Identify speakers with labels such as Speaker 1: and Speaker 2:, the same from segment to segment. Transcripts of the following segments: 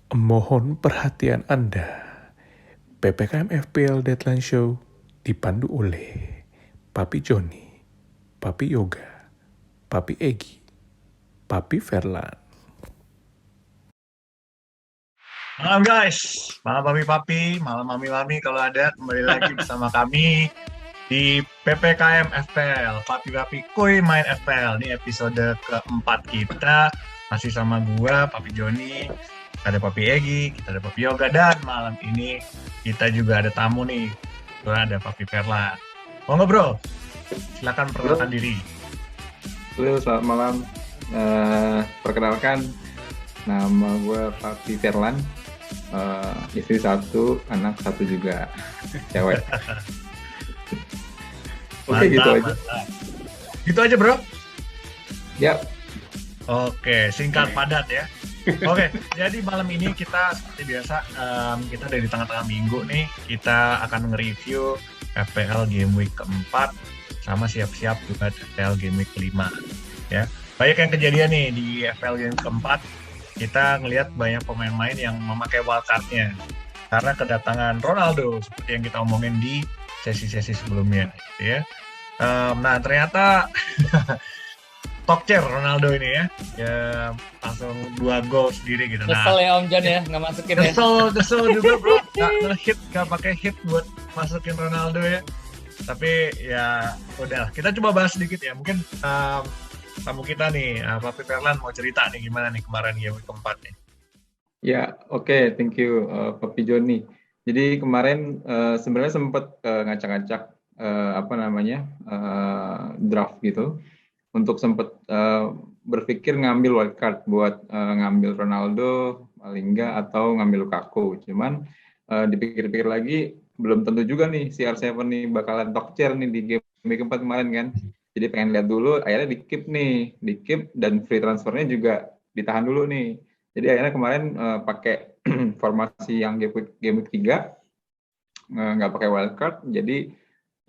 Speaker 1: Mohon perhatian Anda. PPKM FPL Deadline Show dipandu oleh Papi Joni, Papi Yoga, Papi Egi, Papi Verlan.
Speaker 2: Malam guys, malam papi-papi, malam mami-mami kalau ada, kembali lagi bersama kami di PPKM FPL, papi-papi kuy main FPL. Ini episode keempat kita, masih sama gua, Papi Joni, ada Papi Egi, kita ada Papi Yoga, dan malam ini kita juga ada tamu nih, ada Papi Verlan. Mau nggak bro? Silakan perkenalkan diri.
Speaker 3: Halo, selamat malam. Perkenalkan, nama gue Papi Verlan. Istri satu, anak satu juga, cewek. Oke, gitu aja.
Speaker 2: Mantap. Gitu aja bro?
Speaker 3: Yap.
Speaker 2: Oke, singkat padat ya. Oke, jadi malam ini kita seperti biasa, kita dari tengah-tengah minggu nih, kita akan nge-review FPL Game Week keempat, sama siap-siap juga FPL Game Week kelima. Ya, banyak yang kejadian nih di FPL Game keempat. Kita ngelihat banyak pemain-pemain yang memakai wildcard-nya karena kedatangan Ronaldo seperti yang kita omongin di sesi-sesi sebelumnya, gitu ya. Nah ternyata top chair Ronaldo ini ya langsung 2 gol sendiri gitu.
Speaker 4: Kesel ya Om John ya, nggak masukin ya.
Speaker 2: Kesel juga bro, nggak pakai hit buat masukin Ronaldo ya. Tapi ya udah, kita coba bahas sedikit ya. Mungkin tamu kita nih, Papi Verlan mau cerita nih gimana nih kemarin game keempat nih.
Speaker 3: Ya, oke, thank you, Papi Joni. Jadi kemarin sebenarnya sempat ngacak-ngacak draft gitu, untuk sempat berpikir ngambil wildcard buat ngambil Ronaldo, paling enggak, atau ngambil Lukaku. Cuman dipikir-pikir lagi, belum tentu juga nih CR7 nih bakalan top chair nih di game keempat kemarin kan. Jadi pengen lihat dulu, akhirnya di keep dan free transfernya juga ditahan dulu nih. Jadi akhirnya kemarin pakai formasi yang game week 3, nggak pakai wildcard. Jadi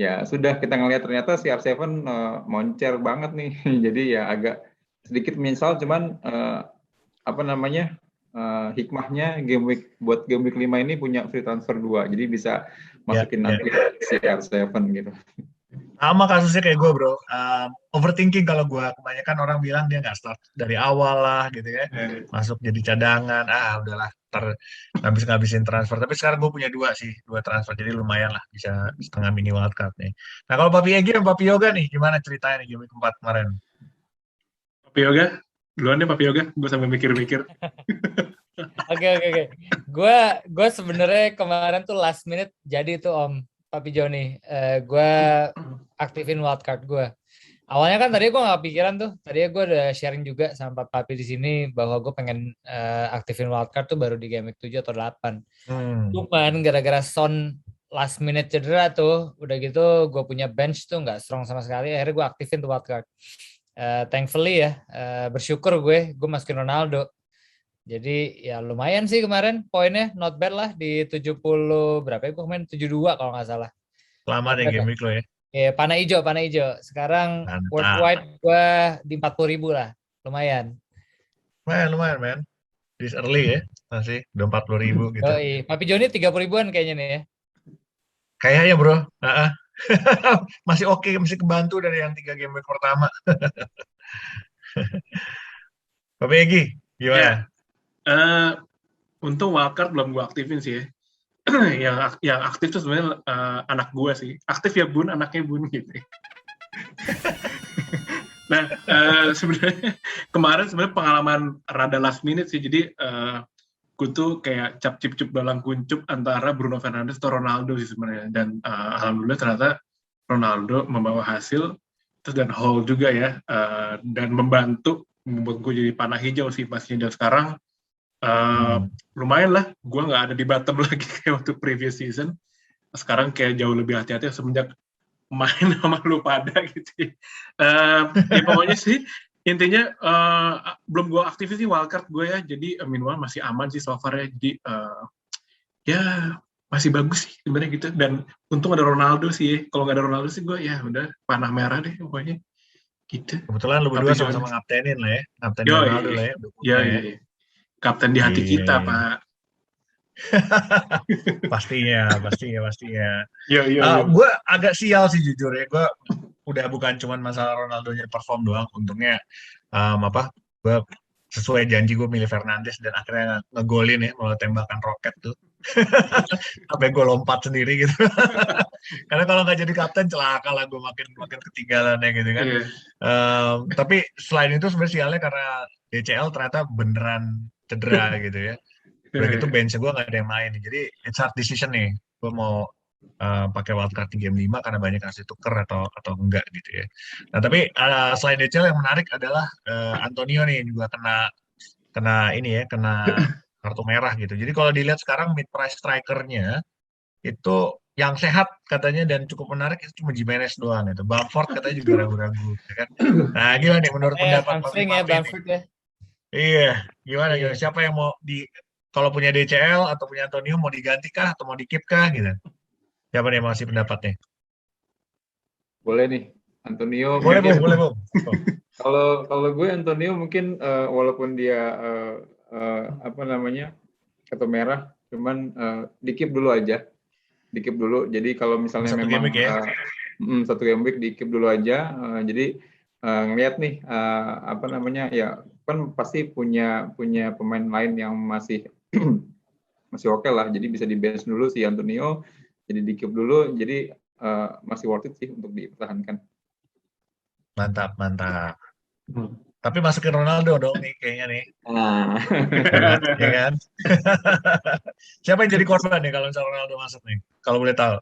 Speaker 3: ya sudah, kita ngelihat ternyata CR7 moncer banget nih. Jadi ya agak sedikit menyesal, cuman hikmahnya buat game week 5 ini punya free transfer 2. Jadi bisa masukin nanti CR7 gitu.
Speaker 2: Sama kasusnya kayak gue bro, overthinking kalau gue. Kebanyakan orang bilang dia nggak start dari awal lah gitu ya, masuk jadi cadangan, udahlah ntar ngabisin transfer. Tapi sekarang gue punya 2 transfer, jadi lumayan lah, bisa setengah mini wildcard nih. Nah kalau Papi Egi dan Papi Yoga nih, gimana ceritanya nih game keempat kemarin?
Speaker 5: Papi Yoga, duluan deh Papi Yoga, gue sambil mikir-mikir.
Speaker 4: Oke. Gue sebenarnya kemarin tuh last minute jadi tuh Om Papi Joni. Gue aktifin wildcard gue. Awalnya kan tadi gue nggak pikiran tuh. Tadi gue udah sharing juga sama Papi di sini bahwa gue pengen aktifin wildcard tuh baru di game week 7 atau 8. Cuman gara-gara Son last minute cedera tuh, udah gitu gue punya bench tuh nggak strong sama sekali. Akhirnya gue aktifin tuh wildcard. Thankfully ya, bersyukur gue masukin Ronaldo. Jadi ya lumayan sih kemarin poinnya, not bad lah di 70 berapa ya, gue kemarin 72 kalau nggak salah.
Speaker 2: Lama deh game week lo ya.
Speaker 4: Panah hijau. Sekarang
Speaker 2: mantap.
Speaker 4: Worldwide gue di 40.000 lah, lumayan.
Speaker 2: Lumayan man. This early ya, masih udah 40.000 gitu.
Speaker 4: Papi Joni 30.000-an kayaknya nih ya.
Speaker 2: Kayaknya bro, masih oke, masih kebantu dari yang 3 game week pertama. Papi Egi, gimana?
Speaker 5: Untung wildcard belum gue aktifin sih ya. yang aktif tuh sebenarnya anak gue sih. Aktif ya Bun, anaknya Bun gitu. Nah, sebenarnya kemarin pengalaman rada last minute sih. Jadi gue tuh kayak cap-cip dalam kuncup antara Bruno Fernandes atau Ronaldo sih sebenarnya. Dan alhamdulillah ternyata Ronaldo membawa hasil, terus dan Hall juga ya, dan membantu membuat gue jadi panah hijau sih pastinya. Dan sekarang lumayan lah, gue nggak ada di bottom lagi kayak waktu previous season. Sekarang kayak jauh lebih hati-hati semenjak main sama lu pada gitu. Ya pokoknya sih intinya belum gue aktifin sih wildcard gue ya. Jadi minimal masih aman sih so far ya. Jadi ya masih bagus sih sebenarnya gitu. Dan untung ada Ronaldo sih. Kalau nggak ada Ronaldo sih gue ya udah panah merah deh pokoknya gitu.
Speaker 2: Kebetulan lu berdua sama-sama ngaptenin lah ya. Ngaptenin Ronaldo lah ya.
Speaker 5: Iya. Kapten di hati kita, Pak.
Speaker 2: Pastinya.
Speaker 5: Iya.
Speaker 2: Gue agak sial sih jujur ya. Gue udah bukan cuman masalah Ronaldonya perform doang. Untungnya gue sesuai janji gue milih Fernandes dan akhirnya ngegolin ya melalui tembakan roket tuh. Sampai gue lompat sendiri gitu. Karena kalau nggak jadi kapten celaka lah gue makin ketinggalannya gitu kan.
Speaker 5: Iya.
Speaker 2: Tapi selain itu sebenarnya sialnya karena DCL ternyata beneran cedera gitu ya. Udah gitu bench gue nggak ada yang main. Jadi it's hard decision nih. Gue mau pakai wildcard di game 5 karena banyak kasih tuker atau enggak gitu ya. Nah tapi selain DCL yang menarik adalah Antonio nih juga kena ini ya, kena kartu merah gitu. Jadi kalau dilihat sekarang mid price strikernya itu yang sehat katanya dan cukup menarik itu cuma Jimenez doang itu. Bamford katanya juga ragu-ragu ya kan. Nah gimana nih menurut pendapat
Speaker 4: Hamstring ya,
Speaker 2: papi-papi nih?
Speaker 4: Bamford ya.
Speaker 2: Iya, gimana
Speaker 4: Iya.
Speaker 2: siapa yang mau kalau punya DCL atau punya Antonio mau diganti kah atau mau di-keep kah gitu. Siapa nih yang masih pendapatnya?
Speaker 3: Boleh nih, Antonio.
Speaker 2: Boleh,
Speaker 3: Mungkin
Speaker 2: Bung.
Speaker 3: kalau gue Antonio mungkin walaupun dia apa namanya kartu merah, cuman di-keep dulu aja. Di-keep dulu. Jadi kalau misalnya
Speaker 2: Satu
Speaker 3: memang
Speaker 2: game week ya.
Speaker 3: satu game week di-keep dulu aja. Jadi ngeliat nih apa namanya ya kan pasti punya pemain lain yang masih masih oke lah. Jadi bisa di bench dulu si Antonio. Jadi di-keep dulu. Jadi masih worth it sih untuk dipertahankan.
Speaker 2: Mantap. Tapi masukin Ronaldo dong nih kayaknya nih.
Speaker 3: Nah.
Speaker 2: Ya kan? Siapa yang jadi korban nih kalau misalnya Ronaldo masuk nih? Kalau boleh tahu.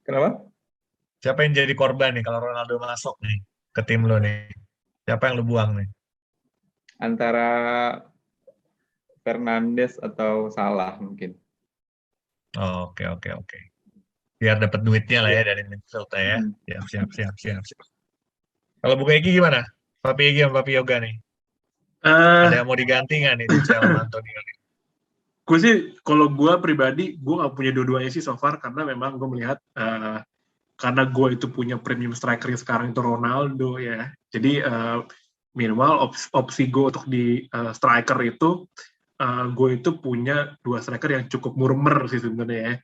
Speaker 3: Kenapa?
Speaker 2: Siapa yang jadi korban nih kalau Ronaldo masuk nih ke tim lo nih? Siapa yang lo buang nih?
Speaker 3: Antara Fernandes atau Salah mungkin.
Speaker 2: Oh, oke. Biar dapat duitnya lah ya dari midfield ya. Siap. Kalau Bu Egi gimana? Papi Egi sama Papi Yoga nih. Ada yang mau diganti nggak nih di sama Antonio nih?
Speaker 5: Gue sih, kalau gue pribadi, gue gak punya dua-duanya sih so far, karena memang gue melihat, karena gue itu punya premium striker yang sekarang itu Ronaldo ya, jadi minimal opsi gue untuk di striker itu, gue itu punya dua striker yang cukup murmer sih sebenarnya ya,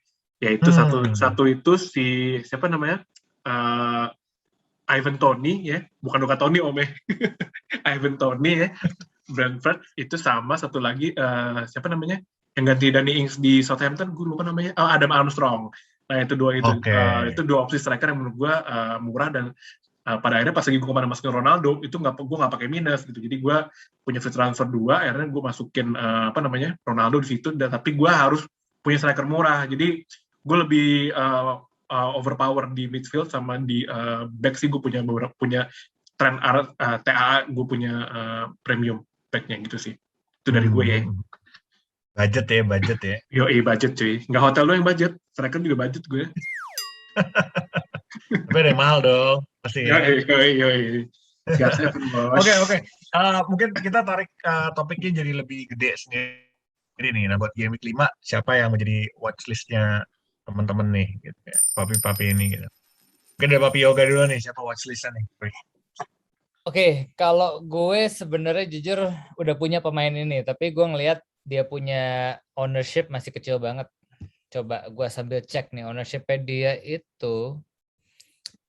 Speaker 5: yaitu satu itu si, siapa namanya, Ivan Toney ya, bukan Luka Toni om ya, Ivan Toney ya, Brentford itu, sama satu lagi siapa namanya yang ganti Danny Ings di Southampton, gue lupa namanya, Adam Armstrong. Nah itu dua itu, itu dua opsi striker yang menurut gue murah, dan pada akhirnya pas lagi gue kemana masukin Ronaldo itu gue nggak pakai minus gitu, jadi gue punya free transfer 2, akhirnya gue masukin Ronaldo di situ, dan tapi gue harus punya striker murah, jadi gue lebih overpower di midfield sama di back sih, gue punya Trent TAA, gue punya premium backnya gitu sih, itu dari gue ya.
Speaker 2: Budget ya.
Speaker 5: Yoi, budget cuy. Nggak hotel lo yang budget, striker juga budget gue.
Speaker 2: Tapi ada yang mahal dong, pasti ya.
Speaker 5: Yoi.
Speaker 2: Oke. Mungkin kita tarik topiknya jadi lebih gede sendiri nih. Nah, buat game week 5, siapa yang menjadi watchlist-nya teman-teman nih, gitu ya. Papi ini gitu. Mungkin dari Papi Yoga dulu nih, siapa watchlist-nya nih?
Speaker 4: Oke, kalau gue sebenarnya jujur udah punya pemain ini, tapi gue ngelihat dia punya ownership masih kecil banget. Coba gue sambil cek nih, ownership-nya dia itu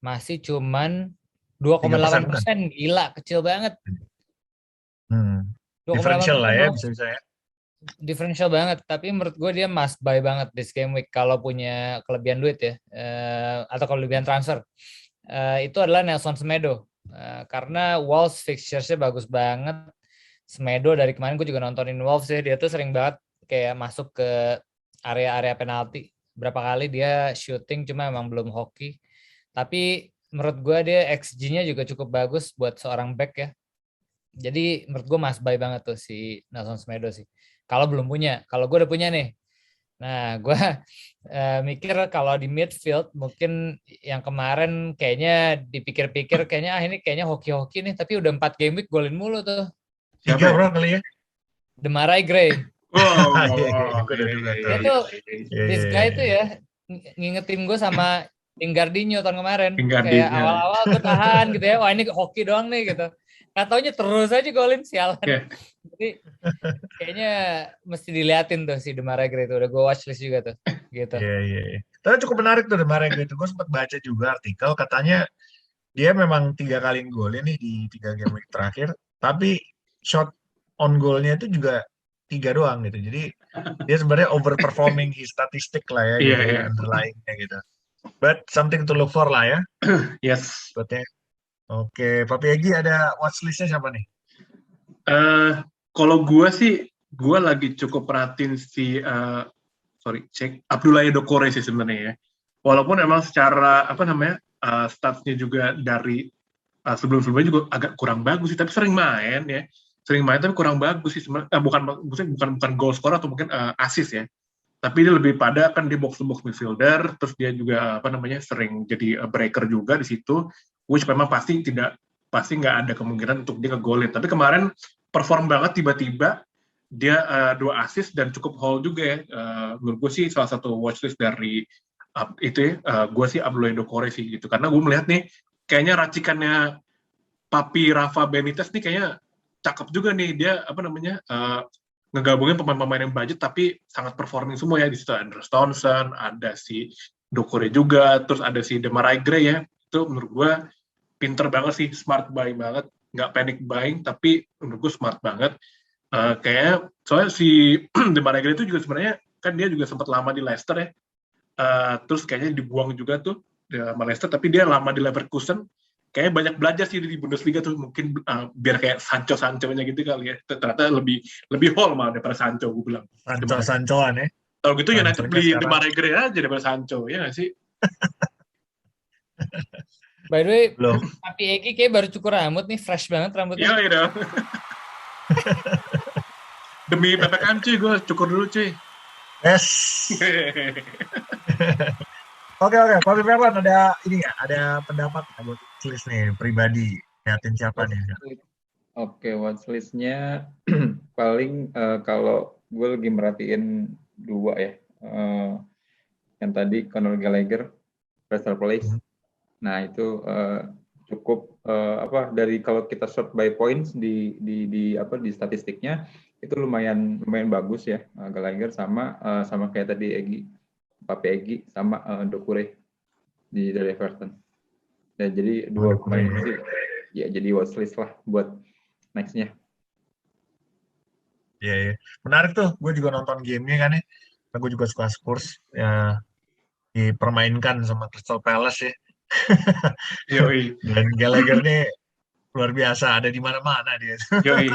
Speaker 4: masih cuman 2,8%. Gila, kecil banget.
Speaker 2: Differential lah ya, bisa-bisa ya.
Speaker 4: Differential banget, tapi menurut gue dia must buy banget this game week kalau punya kelebihan duit ya, atau kelebihan transfer. Itu adalah Nelson Semedo. Karena Wolves fixtures-nya bagus banget. Semedo dari kemarin gue juga nontonin Wolves ya, dia tuh sering banget kayak masuk ke area-area penalti. Berapa kali dia shooting, cuma emang belum hoki. Tapi menurut gue dia XG-nya juga cukup bagus buat seorang back ya. Jadi menurut gue must buy banget tuh si Nelson Semedo sih. Kalau belum punya, kalau gue udah punya nih. Nah, gue mikir kalau di midfield mungkin yang kemarin kayaknya dipikir-pikir kayaknya ini kayaknya hoki-hoki nih, tapi udah 4 game week golin mulu tuh.
Speaker 2: 3 bro kali ya.
Speaker 4: Demarai Gray.
Speaker 2: Dia
Speaker 4: tuh this guy tuh ya ngingetin gue sama Lingardinho tahun kemarin. Kayak awal-awal gue tahan gitu ya. Wah ini hoki doang nih gitu. Katanya terus aja golin sialan.
Speaker 5: Oke.
Speaker 4: Jadi kayaknya mesti diliatin tuh si Demarai itu. Udah gue watchlist juga tuh. Gitu.
Speaker 6: Iya. Tapi cukup menarik tuh Demarai itu. Gue sempat baca juga artikel katanya dia memang 3 kali golin nih di 3 game week terakhir. Tapi shot on goalnya itu juga 3 doang gitu. Jadi dia sebenarnya overperforming his statistik lah ya, gitu ya, underlying-nya gitu. But something to look for lah ya.
Speaker 5: Yes.
Speaker 6: Buatnya. Oke, Papi Egi ada watchlist-nya siapa nih?
Speaker 5: Kalau gue sih, gue lagi cukup perhatiin si Abdoulaye Doucouré sih sebenarnya ya. Walaupun emang secara statsnya juga dari sebelum-sebelumnya juga agak kurang bagus sih, tapi sering main tapi kurang bagus sih sebenarnya. Bukan goal scorer atau mungkin assist ya. Tapi dia lebih pada kan di box-to-box midfielder, terus dia juga sering jadi breaker juga di situ, which memang pasti nggak ada kemungkinan untuk dia ngegolin. Tapi kemarin perform banget tiba-tiba dia 2 assist dan cukup haul juga ya. Menurut gue sih salah satu watchlist dari gue sih Abdoulaye Doucouré sih gitu. Karena gue melihat nih kayaknya racikannya Papi Rafa Benitez nih kayaknya cakep juga nih dia ngegabungin pemain-pemain yang budget tapi sangat performing semua ya. Di situ ada Andros Townsend, ada si Doucouré juga, terus ada si Demarai Gray ya. Itu menurut gue pinter banget sih, smart buying banget, nggak panic buying tapi menurut gue smart banget. Kayaknya soalnya si Demarai Gray itu juga sebenarnya kan dia juga sempat lama di Leicester ya. Terus kayaknya dibuang juga tuh sama Leicester, tapi dia lama di Leverkusen. Kayaknya banyak belajar sih di Bundesliga tuh, mungkin biar kayak Sancho-nya gitu kali ya. Ternyata lebih haul malah daripada Sancho, gue bilang.
Speaker 6: Sancho-Sanchoan ya.
Speaker 5: Kalau gitu United beli
Speaker 6: sekarang
Speaker 5: Demarai Gray aja daripada Sancho, ya nggak sih?
Speaker 4: By the way,
Speaker 6: belum.
Speaker 4: Papi Egi kayak baru cukur rambut nih, fresh banget rambutnya.
Speaker 5: Iya dong. Demi PPKM cuy, gue cukur dulu cuy.
Speaker 6: Yes. Oke, Papi Ferlan ada ini nggak? Ada pendapat nggak buat watchlist nih pribadi? Liatin siapa nih?
Speaker 3: Oke, watchlist-nya paling kalau gue lagi merhatiin 2 ya. Yang tadi Conor Gallagher, Crystal Palace. Nah itu cukup dari kalau kita short by points di statistiknya itu lumayan bagus ya, Gallagher sama kayak tadi Papi Egi sama Doucouré dari Everton. Dan jadi 2 pemain sih ya jadi watchlist lah buat next-nya.
Speaker 6: Iya. Menarik tuh, gue juga nonton gamenya kan ya. Gue juga suka Spurs ya, dipermainkan sama Crystal Palace ya.
Speaker 5: Yoi.
Speaker 6: Dan Gallagher nih luar biasa, ada di mana-mana dia.
Speaker 5: Yoi.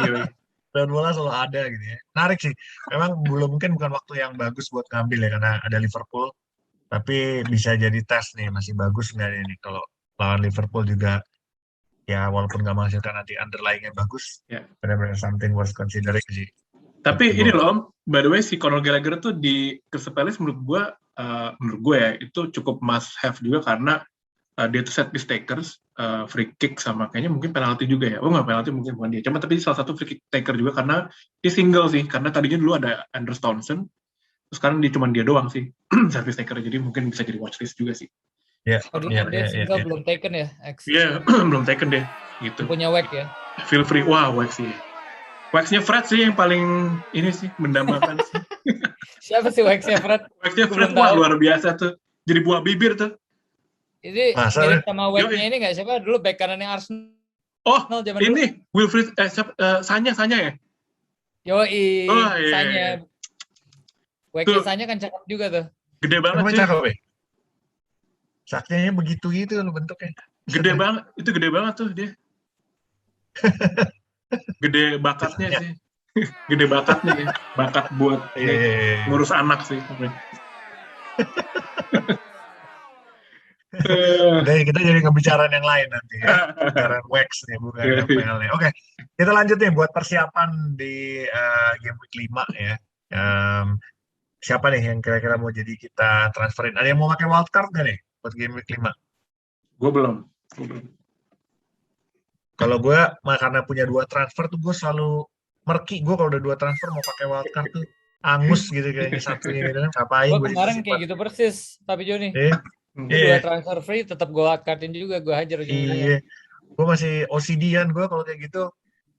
Speaker 6: Dan bola selalu ada gitu ya. Menarik sih. Memang bukan waktu yang bagus buat ngambil ya karena ada Liverpool. Tapi bisa jadi tes nih, masih bagus nggak ini kalau lawan Liverpool juga ya, walaupun nggak menghasilkan nanti underlying-nya bagus.
Speaker 5: Ya.
Speaker 6: Benar-benar something worth considering sih.
Speaker 5: Tapi ini loh Om, by the way si Conor Gallagher tuh di Crystal Palace menurut gue ya itu cukup must have juga karena dia tuh set piece takers, free kick sama kayaknya mungkin penalti juga ya. Oh nggak penalti mungkin bukan dia. Cuma tapi salah satu free kick taker juga karena dia single sih. Karena tadinya dulu ada Andros Townsend, terus sekarang cuma dia doang sih set piece taker. Jadi mungkin bisa jadi watchlist juga sih.
Speaker 6: Ya.
Speaker 4: Dia single belum taken ya?
Speaker 5: Iya, belum taken deh. Gitu.
Speaker 4: Punya Wack ya?
Speaker 5: Feel free. Wah, Wack sih. Wack-nya Fred sih yang paling ini sih mendambakan sih.
Speaker 4: Siapa sih Wack-nya Fred?
Speaker 5: Wack-nya Fred wah luar biasa tuh. Jadi buah bibir tuh.
Speaker 4: Ini mirip sama Wack-nya ini nggak? Siapa dulu back kanannya Arsenal?
Speaker 5: Oh,
Speaker 4: zaman
Speaker 5: ini dulu. Wilfried Sanya ya?
Speaker 4: Yoi,
Speaker 5: oh, iya.
Speaker 4: Sanya. Wack-nya Sanya kan cakep juga tuh.
Speaker 5: Gede banget sih.
Speaker 6: Cakep ya? Saktinya begitu gitu loh bentuknya.
Speaker 5: Gede banget, itu gede banget tuh dia. Gede bakatnya sih. Gede bakatnya ya. Bakat buat ngurus anak sih.
Speaker 6: Kita jadi ngebicaraan yang lain nanti ya. Bicaraan Wax nih, bukan FPL nya. Oke, kita lanjut nih buat persiapan di game week 5 ya. Siapa nih yang kira-kira mau jadi kita transferin? Ada yang mau pakai wildcard nggak nih buat game week 5?
Speaker 5: Gue belum.
Speaker 6: Kalau gue karena punya 2 transfer tuh gue selalu merki. Gue kalau udah 2 transfer mau pakai wildcard tuh angus gitu kayaknya satunya gitu kan. Ngapain
Speaker 4: gue kemarin kayak gitu persis, tapi Joni. 2 transfer free tetap gue wildcardin juga, gue hajar juga.
Speaker 6: Iya. Gue masih OCD-an gue kalau kayak gitu.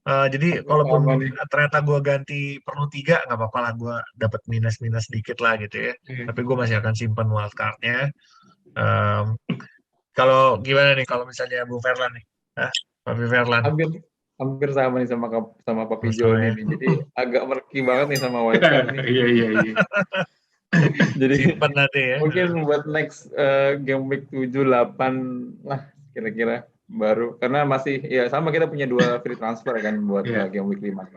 Speaker 6: Jadi
Speaker 3: Sama
Speaker 6: kalaupun
Speaker 3: nih.
Speaker 6: ternyata gue ganti perlu 3, nggak apa-apa lah, gue dapat minus-minus dikit lah gitu ya.
Speaker 5: Iya.
Speaker 6: Tapi gue masih akan simpan wildcard-nya. Em, Kalau gimana nih kalau misalnya Bu Ferlan nih? Papi Ferlan.
Speaker 3: Hampir hampir sama nih sama Papi
Speaker 6: Sama
Speaker 3: Joni
Speaker 6: ya.
Speaker 3: nih. Jadi agak murky banget nih sama wildcard nih.
Speaker 5: Iya, iya, iya.
Speaker 3: Jadi
Speaker 6: Simpan nanti ya.
Speaker 3: mungkin buat next game week 7 8 lah kira-kira baru, karena masih ya sama, kita punya 2 free transfer kan buat
Speaker 5: Iya.
Speaker 3: game week 5.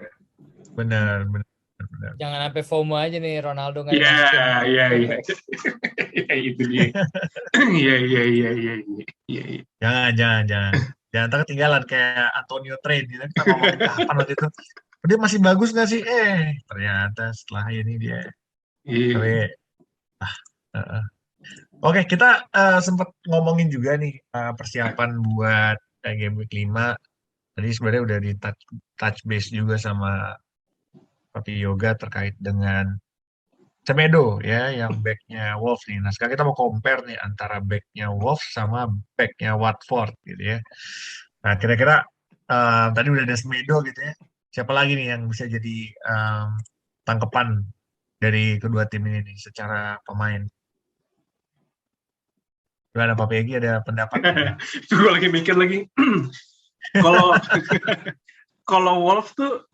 Speaker 6: Benar.
Speaker 4: Jangan sampai FOMO aja nih Ronaldo nggak
Speaker 5: Iya,
Speaker 4: dimasukin.
Speaker 5: iya, iya. Iya, itu dia. Iya, iya, iya, iya, iya.
Speaker 6: Jangan. Jangan ntar ketinggalan kayak Antonio Trade gitu. Kita ngomongin kapan waktu itu. Dia masih bagus nggak sih? Ternyata setelah ini dia.
Speaker 5: Iya.
Speaker 6: Tapi, Oke, kita sempat ngomongin juga nih persiapan buat game week 5. Tadi sebenarnya udah di touch base juga sama Papi Yoga terkait dengan Semedo ya, yang backnya Wolves nih. Nah, sekarang kita mau compare nih antara backnya Wolves sama backnya Watford gitu ya. Nah, kira-kira tadi udah ada Semedo gitu ya. Siapa lagi nih yang bisa jadi tangkepan dari kedua tim ini nih secara pemain? Gimana Pak Pegi, ada pendapat?
Speaker 5: Gue lagi mikir lagi. Kalau kalau Wolves tuh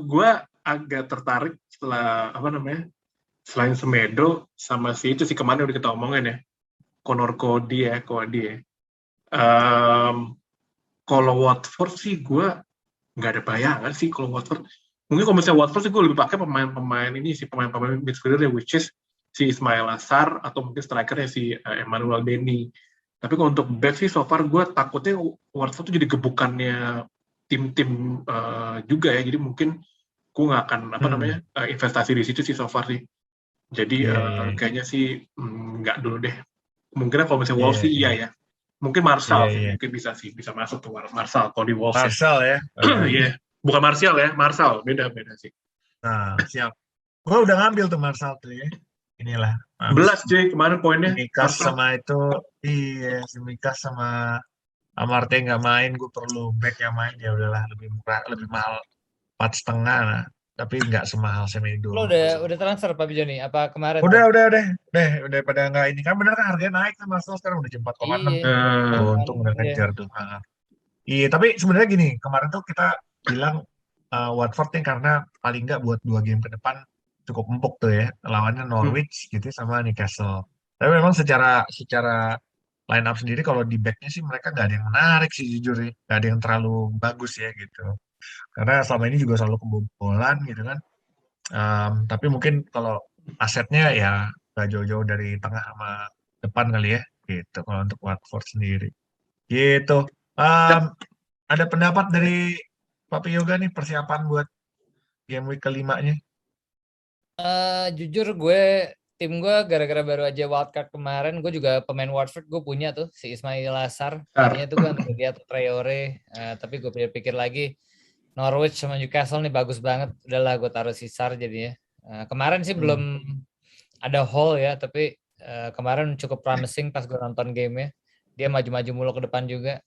Speaker 5: gue agak tertarik setelah selain Semedo sama si itu sih kemarin udah kita omongin ya, Conor Cody ya. Kalau Watford sih gue nggak ada bayangan sih kalau Watford. Mungkin kalau misalnya Watford sih gue lebih pakai pemain-pemain midfielder ya, which is si Ismail Assar atau mungkin strikernya si Emmanuel Denny. Tapi kalau untuk back sih so far gue takutnya Watford tuh jadi gebukannya tim-tim juga ya. Jadi mungkin gue nggak akan investasi di situ sih so far sih. Jadi kayaknya sih nggak dulu deh. Mungkin kalau misalnya Wolves sih iya ya. Mungkin Martial sih, mungkin bisa masuk ke Martial kalau di Wolves.
Speaker 6: Martial ya?
Speaker 5: Iya, bukan Martial ya, Martial beda sih.
Speaker 6: Nah, siap. Gue udah ngambil tuh Martial tuh ya. Inilah.
Speaker 5: Belas cuy kemarin poinnya.
Speaker 6: Mikas sama itu, iya, si Mikas sama Amarte nggak main, gue perlu back yang main, ya udahlah, lebih murah, lebih mahal 4,5 lah. Tapi nggak semahal Semedo.
Speaker 4: Lo udah transfer Pak Joni? Apa kemarin?
Speaker 6: Udah pada nggak ini kan, bener kan harganya naik kan Marcel sekarang udah 4,6. Untung udah kejar tuh. Iya, tapi sebenarnya gini, kemarin tuh kita bilang Watford nih karena paling nggak buat 2 game ke depan cukup empuk tuh ya, lawannya Norwich gitu sama Newcastle. Tapi memang secara line up sendiri kalau di backnya sih mereka nggak ada yang menarik sih jujur ya, nggak ada yang terlalu bagus ya gitu. Karena selama ini juga selalu kebobolan gitu kan. Tapi mungkin kalau asetnya ya nggak jauh-jauh dari tengah sama depan kali ya gitu kalau untuk Watford sendiri gitu. Ada pendapat dari Papi Yoga nih persiapan buat game week ke-5-nya?
Speaker 4: Jujur tim gue gara-gara baru aja wildcard kemarin, gue juga pemain Watford gue punya tuh si Ismail Assar. Tadinya tuh gue lihat Traore, tapi gue pikir-pikir lagi Norwich sama Newcastle nih bagus banget. Udahlah gue taruh si Sar jadinya. Kemarin sih belum ada Hall ya, tapi kemarin cukup promising pas gue nonton game-nya. Dia maju-maju mulu ke depan juga.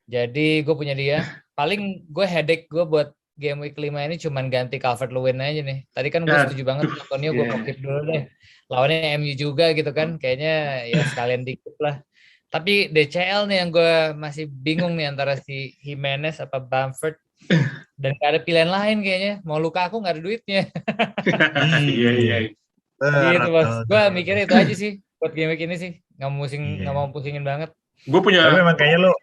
Speaker 4: Jadi gue punya dia. Paling gue headache gue buat game week 5 ini cuman ganti Calvert-Lewin aja nih. Tadi kan gue setuju banget Antonio, gue keep dulu deh. Lawannya MU juga gitu kan. Kayaknya ya sekalian dikit lah. Tapi DCL nih yang gue masih bingung nih antara si Jimenez apa Bamford. Dan gak ada pilihan lain kayaknya. Mau Lukaku gak ada duitnya.
Speaker 5: Iya.
Speaker 4: Gitu bos. Gue mikirnya itu aja sih buat game week ini sih. Gak mau pusingin banget.
Speaker 5: Gue punya.
Speaker 6: Tapi memang kayaknya lo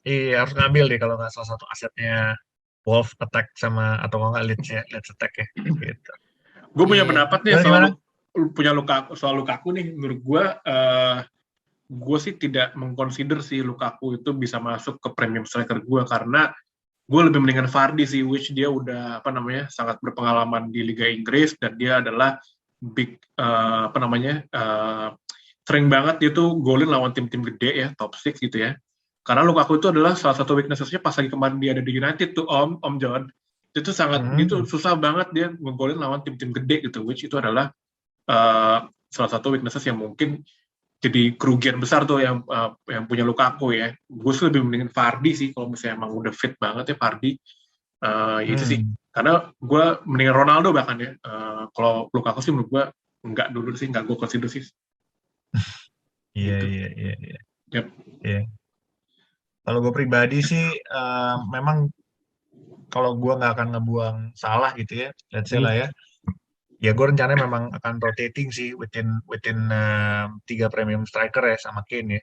Speaker 6: harus ngambil deh kalau nggak salah satu asetnya Wolf attack sama atau nggak Leeds attack ya gitu.
Speaker 5: Gue punya pendapat nih soal Lukaku nih. Menurut gue sih tidak mengconsider si Lukaku itu bisa masuk ke premium striker gue, karena gue lebih mendingan Vardy sih, which dia udah sangat berpengalaman di Liga Inggris dan dia adalah big sering banget dia tuh golin lawan tim-tim gede ya, top 6 gitu ya. Karena Lukaku itu adalah salah satu weakness-nya pas lagi kemarin dia ada di United tuh Om John. Itu sangat itu susah banget dia ngegolin lawan tim-tim gede gitu, which itu adalah salah satu weakness yang mungkin jadi kerugian besar tuh yang punya Lukaku ya. Gue sih lebih mendingin Vardy sih kalau misalnya emang udah fit banget ya Vardy. Itu sih. Karena gue mendingan Ronaldo bahkan ya. Kalau Lukaku sih menurut gue enggak dulu sih, enggak gue consider sih.
Speaker 6: Iya.
Speaker 5: Yep.
Speaker 6: Iya. Kalau gue pribadi sih memang kalau gue nggak akan ngebuang Salah gitu ya, let's say lah ya. Ya gue rencananya memang akan rotating sih within 3 premium striker ya sama Kane ya.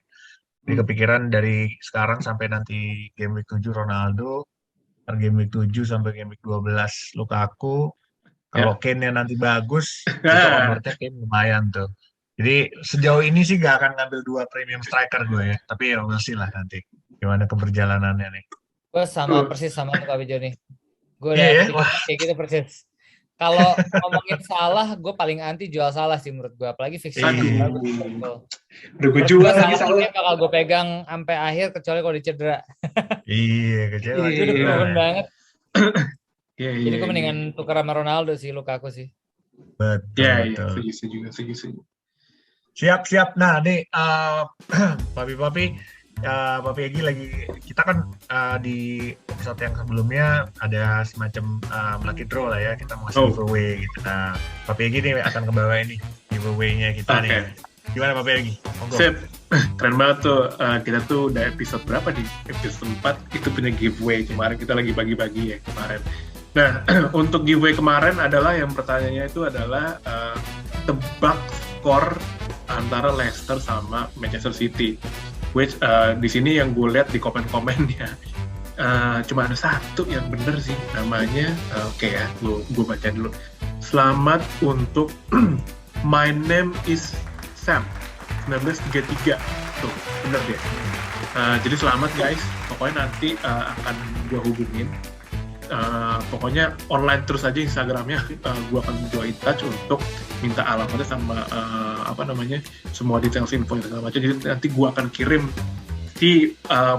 Speaker 6: Jadi kepikiran dari sekarang sampai nanti game week 7 Ronaldo, game week 7 sampai game week 12 Lukaku. Kalau Kane-nya nanti bagus, itu onward-nya Kane lumayan tuh. Jadi sejauh ini sih gak akan ngambil 2 premium striker gue ya. Tapi ya we'll see lah nanti gimana keberjalanannya nih.
Speaker 4: Gue persis sama Pak Joni. Gue
Speaker 6: Iya,
Speaker 4: udah kayak gitu persis. Kalau ngomongin Salah, gue paling anti jual Salah sih menurut gue. Apalagi fixingnya bagus.
Speaker 5: Udah gue jual lagi
Speaker 4: Salah. Bakal gue pegang sampai akhir kecuali kalau dicedera.
Speaker 6: Iya, kecewa.
Speaker 4: Itu udah keren banget.
Speaker 5: Iya.
Speaker 4: Jadi gue mendingan tukar sama Ronaldo sih, Lukaku sih.
Speaker 5: Betul. Setuju.
Speaker 6: Siap. Nah, nih Papi Egi lagi, kita kan di episode yang sebelumnya ada semacam lucky draw lah ya, kita mau ngasih giveaway gitu. Nah, Papi Egi nih akan kebawa ini giveaway-nya kita nih. Gimana Papi Egi?
Speaker 5: Sip. Keren banget tuh. Kita tuh udah episode berapa nih? Episode 4 itu punya giveaway. Kemarin kita lagi bagi-bagi ya kemarin. Nah, untuk giveaway kemarin adalah yang pertanyaannya itu adalah tebak skor antara Leicester sama Manchester City. Which di sini yang gue lihat di komen-komennya cuma ada satu yang bener sih, namanya oke ya, gue baca dulu. Selamat untuk My Name is Sam 1933. Tuh, bener deh. Jadi selamat guys, pokoknya nanti akan gue hubungin. Pokoknya online terus aja Instagramnya, gue akan join touch untuk minta alamatnya sama semua details info segala macam. Jadi nanti gue akan kirim di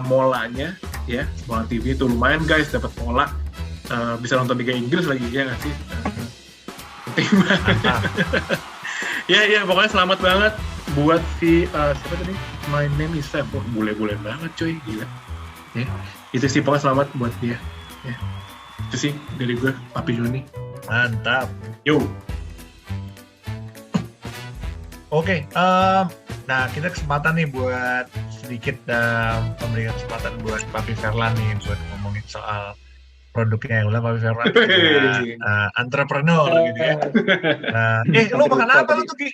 Speaker 5: molanya ya, Mola TV itu lumayan guys, dapat mola, bisa nonton Liga Inggris lagi ya nggak sih? Penting banget. Ya pokoknya selamat banget buat si siapa tadi? My Name is Sam. Boleh banget coy, gila. Ya itu sih, pokoknya selamat buat dia. Ya. Itu sih dari gue, Papi Joni.
Speaker 6: Mantap.
Speaker 5: Yo.
Speaker 6: Oke, nah kita kesempatan nih buat sedikit memberikan kesempatan buat Papi Ferlan nih buat ngomongin soal produknya. Ulah Papi Ferlan entrepreneur gitu ya. Lu makan apa lu tuh Ki?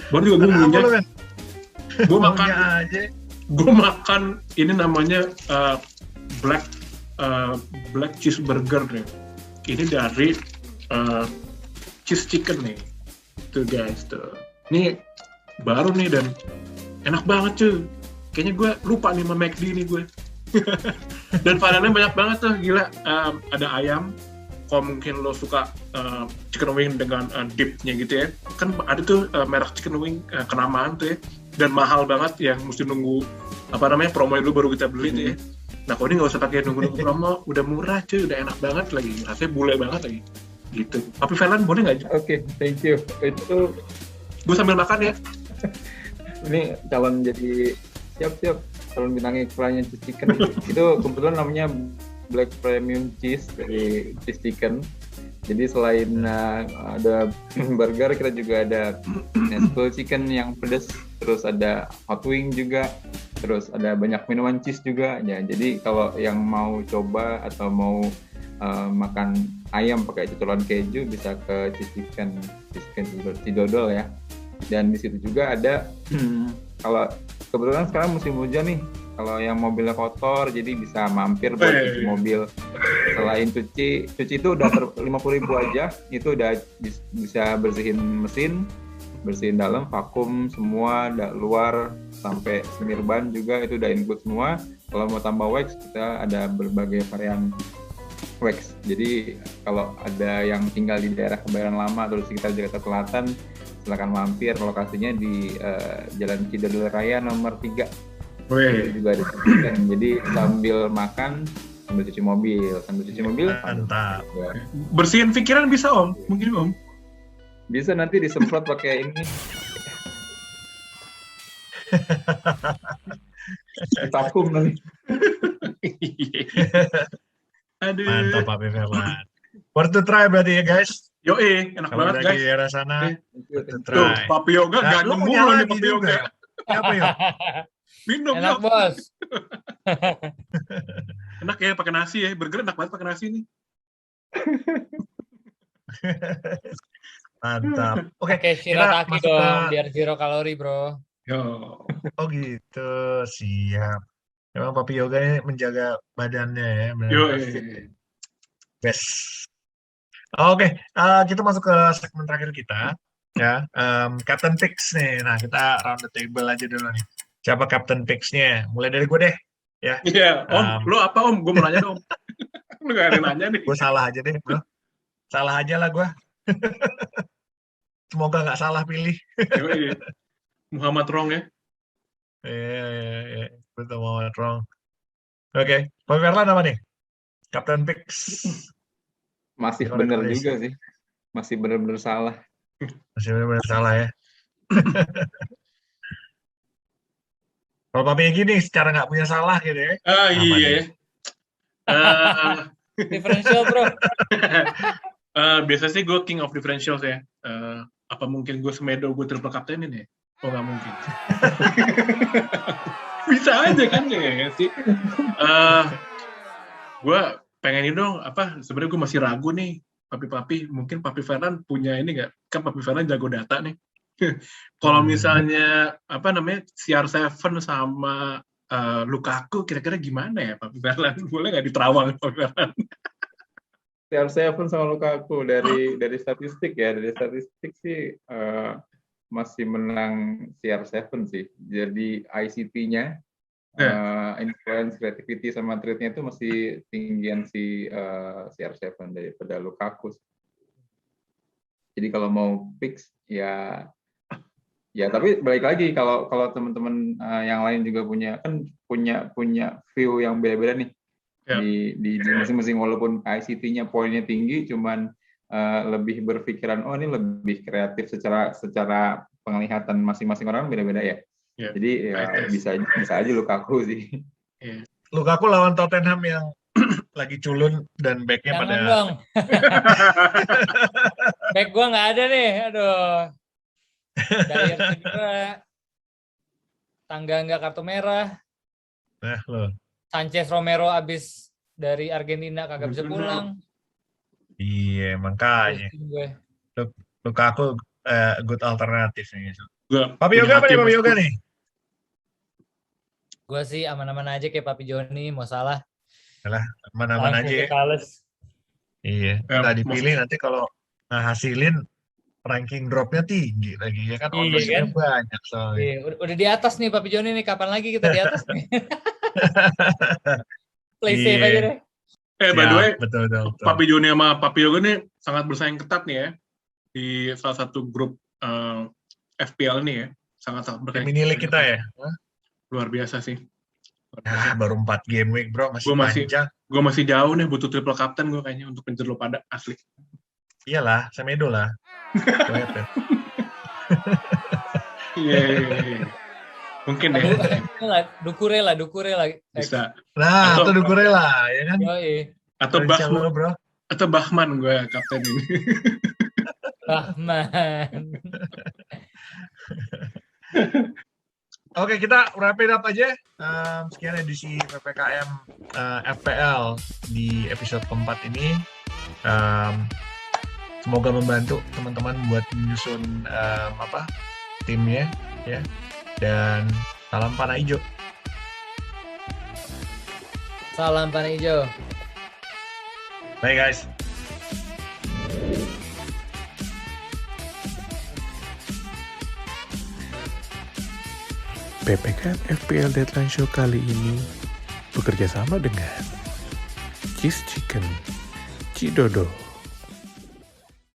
Speaker 5: Baru juga gue punya. Gue makan ini namanya black cheeseburger nih. Ini dari cheese chicken nih. Tuh guys tuh. Ini baru nih dan enak banget cuy. Kayaknya gue lupa nih sama McD nih gue. Dan variannya banyak banget tuh, gila. Ada ayam. Kalau mungkin lo suka chicken wing dengan dipnya gitu ya. Kan ada tuh merek chicken wing kenamaan tuh ya. Dan mahal banget yang mesti nunggu promo dulu baru kita beli tuh ya. Nah kalau ini nggak usah pakai nunggu promo, udah murah cuy, udah enak banget lagi, rasanya bule banget lagi, gitu. Tapi Ferlan boleh nggak?
Speaker 3: Oke, thank you. Itu
Speaker 5: gue sambil makan ya.
Speaker 3: Ini calon jadi siap calon bintang iklannya cheese chicken. Itu kebetulan namanya Black Premium Cheese dari cheese chicken. Jadi selain ada burger, kita juga ada Nestle chicken yang pedas, terus ada hot wing juga, terus ada banyak minuman cheese juga ya. Jadi kalau yang mau coba atau mau makan ayam pakai cuculan keju bisa ke cheese chicken Cidodol ya. Dan di situ juga ada kalau kebetulan sekarang musim hujan nih, kalau yang mobilnya kotor jadi bisa mampir buat cuci mobil. Selain cuci itu udah 50.000 aja, itu udah bisa bersihin mesin, bersihin dalam, vakum semua, luar sampai semir ban juga itu udah include semua. Kalau mau tambah wax, kita ada berbagai varian wax. Jadi kalau ada yang tinggal di daerah Kebayoran Lama atau di sekitar Jakarta Selatan, silakan mampir. Lokasinya di Jalan Cidodol Raya nomor 3. Itu juga ada chicken. Jadi sambil makan, sambil cuci mobil.
Speaker 6: Mantap.
Speaker 3: Ya.
Speaker 5: Bersihin pikiran bisa Om, mungkin Om.
Speaker 3: Bisa nanti disemprot pakai ini Vakum nanti.
Speaker 5: Aduh.
Speaker 6: Mantap Pak Verlan. Worth to try berarti ya guys.
Speaker 5: Yoi, enak
Speaker 6: Kalau
Speaker 5: banget
Speaker 6: udah
Speaker 5: guys.
Speaker 6: di daerah sana, worth to
Speaker 5: Tuh,
Speaker 6: try.
Speaker 5: Papi Yoga
Speaker 6: Nah, lu
Speaker 5: ganteng
Speaker 6: punya
Speaker 5: mulu nih
Speaker 6: lagi
Speaker 5: Papi
Speaker 6: juga.
Speaker 5: Yoga.
Speaker 6: Apa yuk?
Speaker 5: Minum
Speaker 4: Enak
Speaker 5: yuk.
Speaker 4: bos.
Speaker 5: Enak ya pakai nasi ya. Burger enak banget pakai nasi nih.
Speaker 6: Mantap. Oke,
Speaker 4: Pakai
Speaker 6: kita
Speaker 4: shirataki
Speaker 6: masuk
Speaker 4: dong,
Speaker 6: ke...
Speaker 4: biar zero kalori bro.
Speaker 5: Yo.
Speaker 6: Oh gitu, siap. Emang Papi Yoga ini menjaga badannya ya,
Speaker 5: Yo.
Speaker 6: benar best. Oke, kita masuk ke segmen terakhir kita, ya. Captain Picks nih. Nah, kita round the table aja dulu nih. Siapa Captain Picks-nya? Mulai dari gue deh, ya.
Speaker 5: Iya, Om. Lu apa Om? Gue mau nanya dong. Lu gak ada yang nanya nih.
Speaker 6: Gue salah aja deh, bro. Salah aja lah gue. Semoga nggak salah pilih.
Speaker 5: Yoi. Muhammad Rong ya.
Speaker 6: Betul Muhammad Rong. Oke, Pak Verlan apa nih? Captain Picks.
Speaker 3: Masih
Speaker 6: Gimana
Speaker 3: bener
Speaker 6: tulis?
Speaker 3: juga sih. Masih bener-bener salah.
Speaker 6: Masih benar-benar salah ya. Kalau Papi yang gini secara nggak punya salah gitu ya.
Speaker 5: Ah
Speaker 6: Apa
Speaker 5: iya
Speaker 6: nih?
Speaker 5: ya.
Speaker 4: Differential bro.
Speaker 5: Biasa sih gue king of differentials ya. Apa mungkin gue semedo gue triple captain ini? Oh nggak mungkin. Bisa aja kan ya sih. Gue pengen ini dong. Sebenarnya gue masih ragu nih. Papi mungkin Papi Fernan punya ini nggak? Kan Papi Fernan jago data nih. Kalau misalnya CR7 sama Lukaku kira-kira gimana ya Papi Fernan? Boleh nggak diterawang Papi Fernan?
Speaker 3: CR7 sama Lukaku dari statistik ya, dari statistik sih masih menang CR7 sih. Jadi ICT-nya, influence, creativity sama trade-nya itu masih tinggian si CR7 daripada Lukaku. Jadi kalau mau fix ya tapi balik lagi kalau teman-teman yang lain juga punya view yang beda-beda nih. Di masing-masing, walaupun ICT-nya poinnya tinggi, cuman lebih berpikiran ini lebih kreatif secara penglihatan masing-masing orang beda-beda ya. Jadi ya bisa aja Lukaku sih.
Speaker 6: Lukaku lawan Tottenham yang lagi culun dan back-nya
Speaker 4: Jangan
Speaker 6: pada
Speaker 4: dong. Back gua nggak ada nih, aduh. Dyer cedera. Tangga nggak kartu merah.
Speaker 6: Nah loh.
Speaker 4: Sanchez Romero abis dari Argentina kagak bisa pulang.
Speaker 6: Iya, makanya. Lukaku good alternatif nih. Papi Yoga apa nih Papi Yoga nih?
Speaker 4: Gue sih aman-aman aja kayak Papi Joni, mau salah.
Speaker 6: Alah, aman-aman aja ya. Iya, nggak dipilih nanti kalau hasilin ranking dropnya tinggi lagi ya kan, ownersnya banyak soalnya.
Speaker 4: Iya, udah di atas nih Papi Joni nih, kapan lagi kita di atas nih? Play safe aja deh.
Speaker 5: By the way,
Speaker 6: betul.
Speaker 5: Papi Joni sama Papi Yoga nih sangat bersaing ketat nih ya di salah satu grup FPL nih ya, sangat bersaing.
Speaker 6: Mini league kita ya.
Speaker 5: Luar biasa sih.
Speaker 6: Baru 4 game week bro, masih panjang.
Speaker 5: Gue masih jauh nih, butuh triple captain gue kayaknya untuk pencer lo pada asli.
Speaker 6: Iyalah, Semedo lah.
Speaker 5: Iya. Mungkin deh.
Speaker 4: Dukure lah.
Speaker 5: Bisa.
Speaker 6: Nah, atau Dukure lah, ya kan?
Speaker 5: Atau Bahman, bro. Atau Bahman gue kapten ini.
Speaker 4: Bahman.
Speaker 6: Oke, kita wrap it up aja. Sekian edisi PPKM FPL di episode keempat ini. Semoga membantu teman-teman buat menyusun timnya ya. Dan salam panah hijau.
Speaker 4: Salam panah hijau.
Speaker 6: Bye guys.
Speaker 1: PPKM FPL Deadline Show kali ini bekerja sama dengan Cheese Chicken, Cidodo,